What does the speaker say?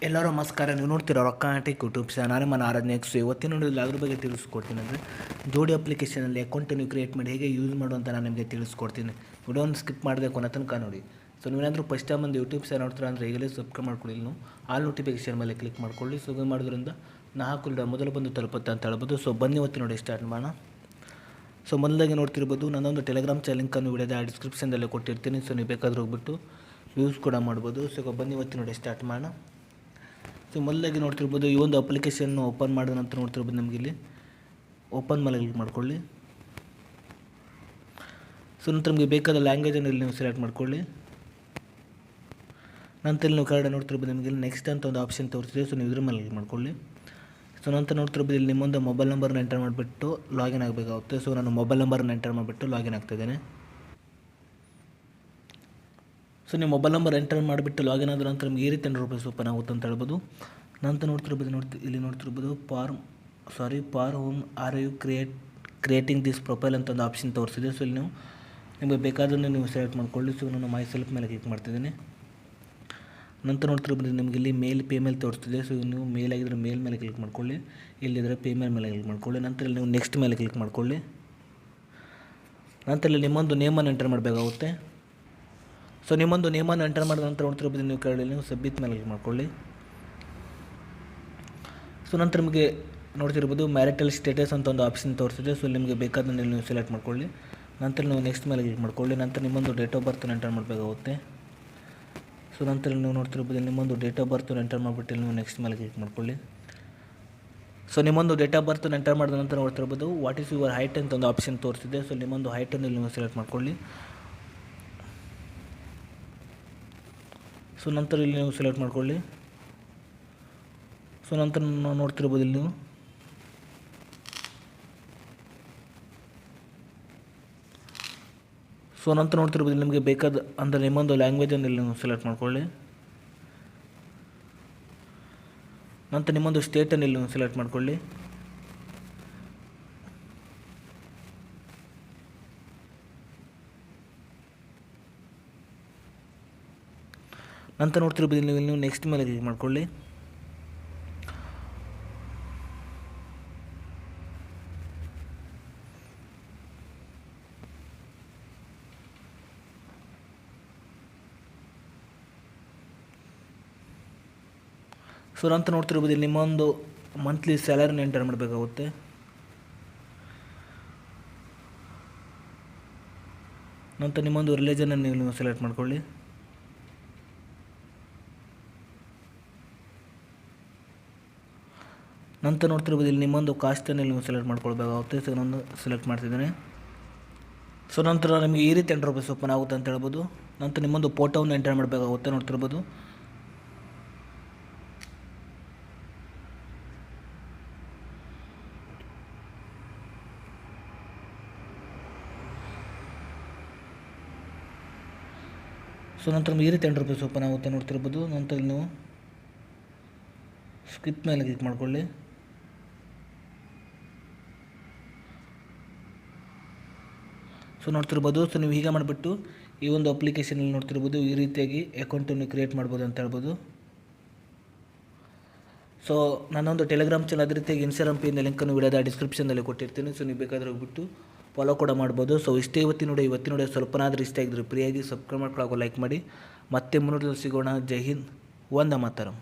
ಎಲ್ಲರೂ ನಮಸ್ಕಾರ. ನೀವು ನೋಡ್ತೀರಾ ರೊಕ್ಕಾಟಿಕ್ ಯೂಟ್ಯೂಬ್ ಚಾನಲ್. ನಾನು ಆರಾಧನೆ ಎಕ್ಸ್. ಇವತ್ತಿನ ನೋಡಿದ್ರೆ ಅದ್ರ ಬಗ್ಗೆ ತಿಳಿಸ್ಕೊಡ್ತೀನಿ. ಅಂದರೆ ಜೋಡಿ ಅಪ್ಲಿಕೇಶನಲ್ಲಿ ಅಕೌಂಟ್ ನೀವು ಕ್ರಿಯೇಟ್ ಮಾಡಿ ಹೇಗೆ ಯೂಸ್ ಮಾಡು ಅಂತ ನಾನು ನಿಮಗೆ ತಿಳಿಸ್ಕೊಡ್ತೀನಿ. ವಿಡಿಯೋನ ಸ್ಕಿಪ್ ಮಾಡದೆ ಕೊನೆ ತನಕ ನೋಡಿ. ಸೊ ನೀವೇನಾದರೂ ಫಸ್ಟ್ ಟೈಮ್ ಒಂದು ಯೂಟ್ಯೂಬ್ ಚಾನಲ್ ನೋಡ್ತೀರಾ ಅಂದರೆ ಈಗಲೇ ಸಬ್ಸ್ಕ್ರೈಬ್ ಮಾಡ್ಕೊಳ್ಳಿ. ನೀವು ಆಲ್ ನೋಟಿಫಿಕೇಶನ್ ಮೇಲೆ ಕ್ಲಿಕ್ ಮಾಡ್ಕೊಳ್ಳಿ. ಸೊ ಇದು ಮಾಡೋದ್ರಿಂದ ನಾ ಹಾಕಿಲ್ಲ ಮೊದಲು ಬಂದು ತಲುಪುತ್ತೆ ಅಂತ ಹೇಳ್ಬೋದು. ಸೊ ಬನ್ನಿ ಇವತ್ತು ನೋಡಿ ಸ್ಟಾರ್ಟ್ ಮಾಡೋಣ. ಸೊ ಮೊದಲಾಗಿ ನೋಡ್ತಿರ್ಬೋದು ನನ್ನೊಂದು ಟೆಲಿಗ್ರಾಮ್ ಲಿಂಕನ್ನು ವಿಡಿಯೋದ ಡಿಸ್ಕ್ರಿಪ್ಷನ್ದಲ್ಲೇ ಕೊಟ್ಟಿರ್ತೀನಿ. ಸೊ ನೀವು ಬೇಕಾದ್ರೆ ಹೋಗ್ಬಿಟ್ಟು ಯೂಸ್ ಕೂಡ ಮಾಡ್ಬೋದು. ಸೊ ಬನ್ನಿ ಇವತ್ತು ನೋಡಿ ಸ್ಟಾರ್ಟ್ ಮಾಡೋಣ. ಸೊ ಮೊದಲಾಗಿ ನೋಡ್ತಿರ್ಬೋದು ಈ ಒಂದು ಅಪ್ಲಿಕೇಶನ್ನು ಓಪನ್ ಮಾಡಿದ ನಂತರ ನೋಡ್ತಿರ್ಬೋದು ನಮಗೆ ಇಲ್ಲಿ ಓಪನ್ ಮೇಲೆ ಕ್ಲಿಕ್ ಮಾಡ್ಕೊಳ್ಳಿ. ಸೊ ನಂತರ ನಿಮಗೆ ಬೇಕಾದ ಲ್ಯಾಂಗ್ವೇಜನ್ನು ಇಲ್ಲಿ ನೀವು ಸೆಲೆಕ್ಟ್ ಮಾಡ್ಕೊಳ್ಳಿ. ನಂತರ ಇಲ್ಲಿ ನೀವು ಕನ್ನಡ ನೋಡ್ತಿರ್ಬೋದು ನಿಮಗೆ ಇಲ್ಲಿ ನೆಕ್ಸ್ಟ್ ಅಂತ ಒಂದು ಆಪ್ಷನ್ ತೋರಿಸಿದೆ. ಸೊ ನೀವು ಇದ್ರ ಮೇಲೆ ಕ್ಲಿಕ್ ಮಾಡ್ಕೊಳ್ಳಿ. ಸೊ ನಂತರ ನೋಡ್ತಿರ್ಬೋದು ಇಲ್ಲಿ ನಿಮ್ಮೊಂದು ಮೊಬೈಲ್ ನಂಬರ್ನ ಎಂಟರ್ ಮಾಡಿಬಿಟ್ಟು ಲಾಗಿನ್ ಆಗಬೇಕಾಗುತ್ತೆ. ಸೊ ನಾನು ಮೊಬೈಲ್ ನಂಬರ್ನ ಎಂಟರ್ ಮಾಡಿಬಿಟ್ಟು ಲಾಗಿನ್ ಆಗ್ತಾಯಿದ್ದೇನೆ. ಸೊ ನೀವು ಮೊಬೈಲ್ ನಂಬರ್ ಎಂಟರ್ ಮಾಡಿಬಿಟ್ಟು ಲಾಗಿನ್ ಆದ ನಂತರ ನಿಮಗೆ ಈ ರೀತಿ ₹10 ಓಪನ್ ಆಗುತ್ತೆ ಅಂತ ಹೇಳ್ಬೋದು. ನಂತರ ಇಲ್ಲಿ ನೋಡ್ತಿರ್ಬೋದು for home are you creating this profile ಅಂತ ಒಂದು ಆಪ್ಷನ್ ತೋರಿಸಿದೆ. ಸೊ ಇಲ್ಲಿ ನಿಮಗೆ ಬೇಕಾದನ್ನು ನೀವು ಸೆಲೆಕ್ಟ್ ಮಾಡ್ಕೊಳ್ಳಿ. ಸೊ ನಾನು ಮೈ ಸೆಲ್ಫ್ ಮೇಲೆ ಕ್ಲಿಕ್ ಮಾಡ್ತಿದ್ದೀನಿ. ನಂತರ ನೋಡ್ತಿರ್ಬೋದು ನಿಮಗೆ ಇಲ್ಲಿ ಮೇಲ್ ಫೀಮೇಲ್ ತೋರಿಸ್ತಿದೆ. ಸೊ ನೀವು ಮೇಲ್ ಆಗಿದ್ದರೆ ಮೇಲ್ ಮೇಲೆ ಕ್ಲಿಕ್ ಮಾಡ್ಕೊಳ್ಳಿ. ಇಲ್ಲಿದ್ದರೆ ಫೀಮೇಲ್ ಮೇಲೆ ಕ್ಲಿಕ್ ಮಾಡ್ಕೊಳ್ಳಿ. ನಂತರ ಇಲ್ಲಿ ನೀವು ನೆಕ್ಸ್ಟ್ ಮೇಲೆ ಕ್ಲಿಕ್ ಮಾಡ್ಕೊಳ್ಳಿ. ನಂತರ ಇಲ್ಲಿ ನಿಮ್ಮೊಂದು ನೇಮನ್ನು ಎಂಟರ್ ಮಾಡಬೇಕಾಗುತ್ತೆ. ಸೊ ನಿಮ್ಮೊಂದು ನೇಮನ್ನು ಎಂಟರ್ ಮಾಡಿದ ನಂತರ ನೋಡ್ತಿರ್ಬೋದು ನೀವು ಕೆಳಗಡೆ ನೀವು ಸಬ್ಮಿಟ್ ಮೇಲೆ ಕ್ಲಿಕ್ ಮಾಡ್ಕೊಳ್ಳಿ. ಸೊ ನಂತರ ನಿಮಗೆ ನೋಡ್ತಿರ್ಬೋದು ಮ್ಯಾರಿಟಲ್ ಸ್ಟೇಟಸ್ ಅಂತ ಒಂದು ಆಪ್ಷನ್ ತೋರಿಸಿದೆ. ಸೊ ನಿಮಗೆ ಬೇಕಾದನ್ನು ನೀವು ಸೆಲೆಕ್ಟ್ ಮಾಡ್ಕೊಳ್ಳಿ. ನಂತರ ನೀವು ನೆಕ್ಸ್ಟ್ ಮೇಲೆ ಕ್ಲಿಕ್ ಮಾಡ್ಕೊಳ್ಳಿ. ನಂತರ ನಿಮ್ಮೊಂದು ಡೇಟ್ ಆಫ್ ಬರ್ತನ್ನು ಎಂಟರ್ ಮಾಡಬೇಕಾಗುತ್ತೆ. ಸೊ ನಂತರ ನೀವು ನೋಡ್ತಿರ್ಬೋದು ನಿಮ್ಮೊಂದು ಡೇಟ್ ಆಫ್ ಬರ್ತನ್ನು ಎಂಟರ್ ಮಾಡಿಬಿಟ್ಟು ನೀವು ನೆಕ್ಸ್ಟ್ ಮೇಲೆ ಕ್ಲಿಕ್ ಮಾಡ್ಕೊಳ್ಳಿ. ಸೊ ನಿಮ್ಮೊಂದು ಡೇಟ್ ಆಫ್ ಬರ್ತನ್ನು ಎಂಟರ್ ಮಾಡಿದ ನಂತರ ನೋಡ್ತಿರ್ಬೋದು ವಾಟ್ ಈಸ್ ಯುವರ್ ಹೈಟ್ ಅಂತ ಒಂದು ಆಪ್ಷನ್ ತೋರಿಸಿದೆ. ಸೊ ನಿಮ್ಮೊಂದು ಹೈಟನ್ನು ನೀವು ಸೆಲೆಕ್ಟ್ ಮಾಡ್ಕೊಳ್ಳಿ. ಸೊ ನಂತರ ಇಲ್ಲಿ ನೀವು ಸೆಲೆಕ್ಟ್ ಮಾಡ್ಕೊಳ್ಳಿ. ಸೊ ನಂತರ ನಾವು ನೋಡ್ತಿರ್ಬೋದು ಇಲ್ಲಿ ನೀವು ಸೊ ನಂತರ ನೋಡ್ತಿರ್ಬೋದು ನಿಮಗೆ ಬೇಕಾದ ಅಂದರೆ ನಿಮ್ಮೊಂದು ಲ್ಯಾಂಗ್ವೇಜನ್ನು ಇಲ್ಲಿ ನೀವು ಸೆಲೆಕ್ಟ್ ಮಾಡ್ಕೊಳ್ಳಿ. ನಂತರ ನಿಮ್ಮೊಂದು ಸ್ಟೇಟನ್ನು ಇಲ್ಲಿ ನೀವು ಸೆಲೆಕ್ಟ್ ಮಾಡ್ಕೊಳ್ಳಿ. ನಂತರ ನೋಡ್ತಿರ್ಬೋದು ನೀವು ನೆಕ್ಸ್ಟ್ ಮೇಲೆ ಕ್ಲಿಕ್ ಮಾಡ್ಕೊಳ್ಳಿ. ಸೊ ನಂತರ ನೋಡ್ತಿರ್ಬೋದು ನಿಮ್ಮೊಂದು ಮಂತ್ಲಿ ಸ್ಯಾಲರಿನ ಎಂಟರ್ ಮಾಡಬೇಕಾಗುತ್ತೆ. ನಂತರ ನಿಮ್ಮೊಂದು ರಿಲಿಜನನ್ನು ನೀವು ಸೆಲೆಕ್ಟ್ ಮಾಡ್ಕೊಳ್ಳಿ. ನಂತರ ನೋಡ್ತಿರ್ಬೋದು ಇಲ್ಲಿ ನಿಮ್ಮೊಂದು ಕಾಸ್ಟನ್ನು ನೀವು ಸೆಲೆಕ್ಟ್ ಮಾಡ್ಕೊಳ್ಬೇಕಾಗುತ್ತೆ. ಸೊ ನಾನು ಸೆಲೆಕ್ಟ್ ಮಾಡ್ತಿದ್ದೇನೆ. ಸೊ ನಂತರ ನಿಮಗೆ ಈ ರೀತಿ ₹10 ಓಪನ್ ಆಗುತ್ತೆ ಅಂತ ಹೇಳ್ಬೋದು. ನಂತರ ನಿಮ್ಮೊಂದು ಫೋಟೋವನ್ನು ಎಂಟರ್ ಮಾಡಬೇಕಾಗುತ್ತೆ. ನೋಡ್ತಿರ್ಬೋದು ಸೊ ನಂತರ ಈ ರೀತಿ ₹10 ಓಪನ್ ಆಗುತ್ತೆ ನೋಡ್ತಿರ್ಬೋದು. ನಂತರ ನೀವು ಸ್ಕಿಪ್ ಮೇಲೆ ಕ್ಲಿಕ್ ಮಾಡ್ಕೊಳ್ಳಿ. ಸೊ ನೋಡ್ತಿರ್ಬೋದು. ಸೊ ನೀವು ಹೀಗೆ ಮಾಡಿಬಿಟ್ಟು ಈ ಒಂದು ಅಪ್ಲಿಕೇಶನಲ್ಲಿ ನೋಡ್ತಿರ್ಬೋದು ಈ ರೀತಿಯಾಗಿ ಅಕೌಂಟನ್ನು ಕ್ರಿಯೇಟ್ ಮಾಡ್ಬೋದು ಅಂತ ಹೇಳ್ಬೋದು. ಸೊ ನನ್ನೊಂದು ಟೆಲಿಗ್ರಾಮ್ ಚಾನಲ್ ಅದೇ ರೀತಿಯಾಗಿ ಇನ್ಸ್ಟಾಗ್ರಾಮ್ ಪೇಜ್ನ ಲಿಂಕನ್ನು ವಿಡಿಯೋದ ಡಿಸ್ಕ್ರಿಪ್ಷನ್ದಲ್ಲಿ ಕೊಟ್ಟಿರ್ತೀನಿ. ಸೊ ನೀವು ಬೇಕಾದರೆ ಹೋಗ್ಬಿಟ್ಟು ಫಾಲೋ ಕೂಡ ಮಾಡ್ಬೋದು. ಸೊ ಇಷ್ಟೇ ಇವತ್ತಿನ ನೋಡಿ ಸ್ವಲ್ಪನಾದರೂ ಇಷ್ಟ ಆಗಿದ್ರೆ ಫ್ರೀಯಾಗಿ ಸಬ್ಸ್ಕ್ರೈಬ್ ಮಾಡ್ಕೊಳ್ಳೋ ಲೈಕ್ ಮಾಡಿ. ಮತ್ತೆ ಮುಂದೆ ಸಿಗೋಣ. ಜೈ ಹಿಂದ್, ವಂದೇ ಮಾತರಂ.